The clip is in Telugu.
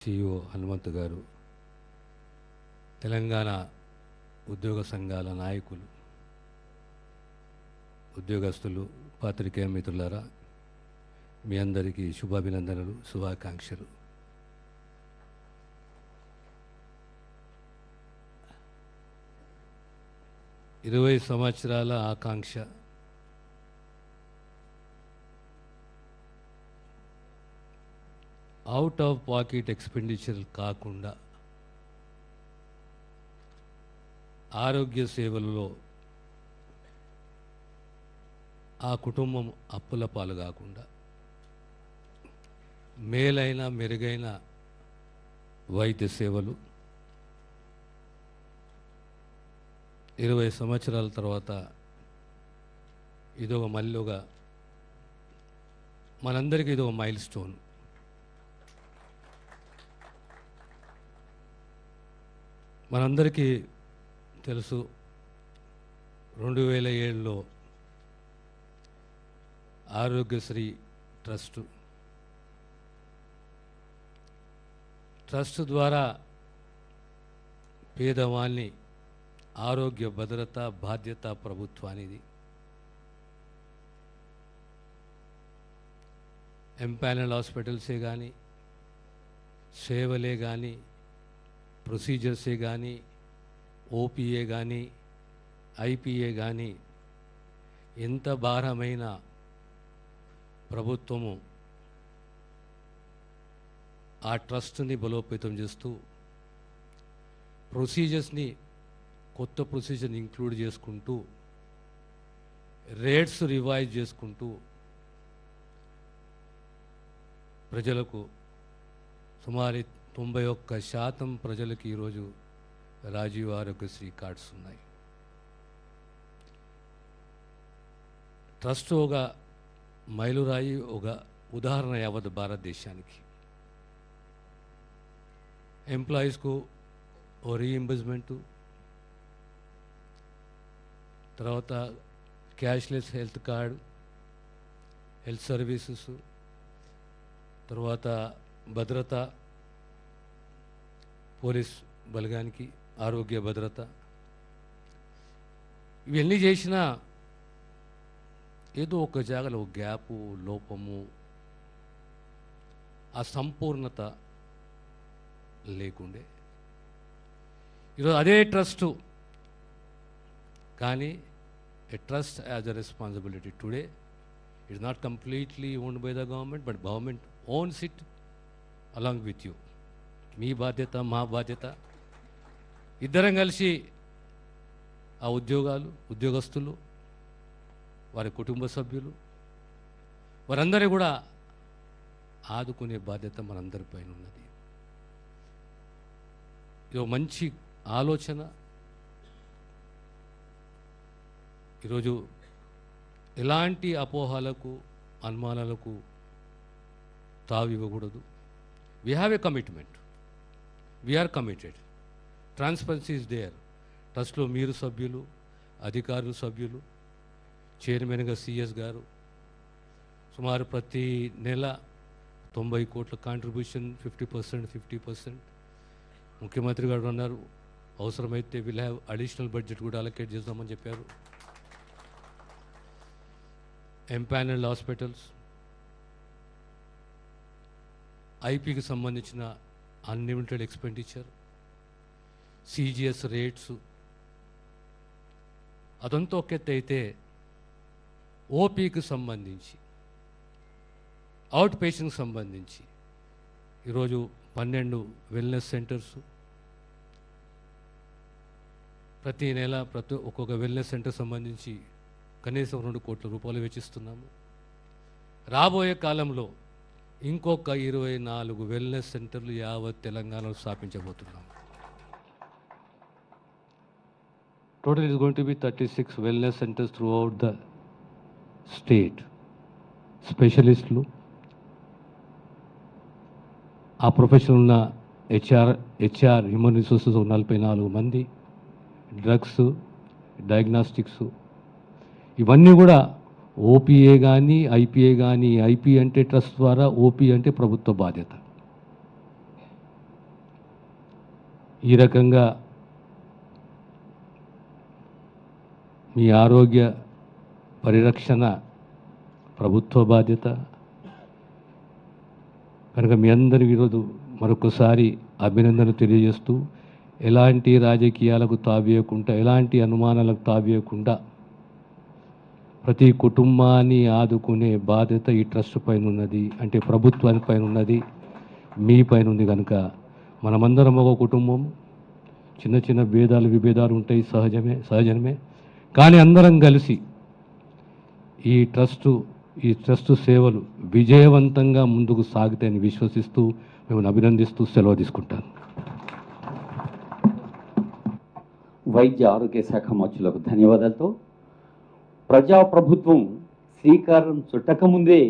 టీఓ హనుమంతు గారు, తెలంగాణ ఉద్యోగ సంఘాల నాయకులు, ఉద్యోగస్తులు, పాత్రికేయ మిత్రులారా, మీ అందరికీ శుభాభినందనలు, శుభాకాంక్షలు. ఇరవై సంవత్సరాల ఆకాంక్ష అవుట్ ఆఫ్ పాకెట్ ఎక్స్పెండిచర్ కాకుండా ఆరోగ్య సేవలలో ఆ కుటుంబం అప్పుల పాలు కాకుండా మేలైన మెరుగైన వైద్య సేవలు 20 సంవత్సరాల తర్వాత ఇదొక మళ్ళీగా మనందరికీ ఇదొక మైల్ స్టోన్. మనందరికీ తెలుసు 2007లో ఆరోగ్యశ్రీ ట్రస్ట్ ద్వారా పేదవాళ్ళని ఆరోగ్య భద్రత బాధ్యత ప్రభుత్వానిది. ఎంపానల్ హాస్పిటల్సే కానీ, సేవలే కానీ, ప్రొసీజర్సే కానీ, ఓపీఏ కానీ, ఐపీఏ కానీ, ఎంత భారమైన ప్రభుత్వము ఆ ట్రస్ట్ని బలోపేతం చేస్తూ ప్రొసీజర్స్ని కొత్త ప్రొసీజర్ని ఇంక్లూడ్ చేసుకుంటూ రేట్స్ రివైజ్ చేసుకుంటూ ప్రజలకు సుమారు 91% ప్రజలకు ఈరోజు రాజీవ్ ఆరోగ్యశ్రీ కార్డ్స్ ఉన్నాయి. ట్రస్ట్ ఒక మైలురాయి, ఒక ఉదాహరణ యావత్ భారతదేశానికి. ఎంప్లాయీస్కు ఓ రీఇంబర్స్మెంటు, తర్వాత cashless health card, health services, తర్వాత భద్రత, పోలీస్ బలగానికి ఆరోగ్య భద్రత, ఇవన్నీ చేసినా ఏదో ఒక జాగాలో ఒక గ్యాపు, లోపము, ఆ సంపూర్ణత లేకుండే. ఈరోజు అదే ట్రస్టు కానీ a trust has a responsibility today. It is not completely owned by the government, but government owns it along with you. మీ బాధ్యత, మా బాధ్యత, ఇద్దరం కలిసి ఆ ఉద్యోగస్తులు, వారి కుటుంబ సభ్యులు, వారందరూ కూడా ఆదుకునే బాధ్యత మనందరిపైన ఉన్నది. ఇది మంచి ఆలోచన. ఈరోజు ఎలాంటి అపోహలకు, అనుమానాలకు తావు ఇవ్వకూడదు. We have a commitment, we are committed, transparency is there. ట్రస్ట్లో మీరు సభ్యులు, అధికారులు సభ్యులు, చైర్మన్గా సిఎస్ గారు, సుమారు ప్రతి నెల 90 కోట్ల కాంట్రిబ్యూషన్, 50%. ముఖ్యమంత్రి గారు అన్నారు అవసరమైతే విల్ హ్యావ్ అడిషనల్ బడ్జెట్ కూడా అలొకేట్ చేద్దామని చెప్పారు. ఎంపానల్ హాస్పిటల్స్, ఐపీకి సంబంధించిన అన్లిమిటెడ్ ఎక్స్పెండిచర్, సిజిఎస్ రేట్స్, అదంతా ఒక ఎత్తు అయితే ఓపీకి సంబంధించి, అవుట్ పేషెంట్కి సంబంధించి ఈరోజు 12 వెల్నెస్ సెంటర్స్, ప్రతి నెల ఒక్కొక్క వెల్నెస్ సెంటర్ సంబంధించి కనీసం 2 కోట్ల రూపాయలు వెచ్చిస్తున్నాము. రాబోయే కాలంలో ఇంకొక 24 వెల్నెస్ సెంటర్లు యావత్ తెలంగాణలో స్థాపించబోతున్నాము. Total is going to be 36 wellness centres throughout the state. స్పెషలిస్టులు, ఆ ప్రొఫెషన్ ఉన్న హెచ్ఆర్ హ్యూమన్ రిసోర్సెస్ 44 మంది, డ్రగ్స్, డయాగ్నాస్టిక్స్, ఇవన్నీ కూడా ఓపీఏ కానీ, ఐపీఏ కానీ, ఐపీ అంటే ట్రస్ట్ ద్వారా, ఓపీ అంటే ప్రభుత్వ బాధ్యత. ఈ రకంగా మీ ఆరోగ్య పరిరక్షణ ప్రభుత్వ బాధ్యత కనుక మీ అందరి ఈరోజు మరొకసారి అభినందనలు తెలియజేస్తూ ఎలాంటి రాజకీయాలకు తావేయకుండా ఎలాంటి అనుమానాలకు తావేయకుండా ప్రతి కుటుంబాన్ని ఆదుకునే బాధ్యత ఈ ట్రస్ట్ పైన ఉన్నది, అంటే ప్రభుత్వాని పైన ఉన్నది, మీ పైన ఉంది. కనుక మనమందరం ఒక కుటుంబం. చిన్న చిన్న భేదాలు విభేదాలు ఉంటాయి, సహజమే. కానీ అందరం కలిసి ఈ ట్రస్టు సేవలు విజయవంతంగా ముందుకు సాగుతాయని విశ్వసిస్తూ మిమ్మల్ని అభినందిస్తూ సెలవు తీసుకుంటాను. వైద్య ఆరోగ్య శాఖ మంత్రులకు ధన్యవాదాలతో ప్రజాప్రభుత్వం శ్రీకారం చుట్టకముందే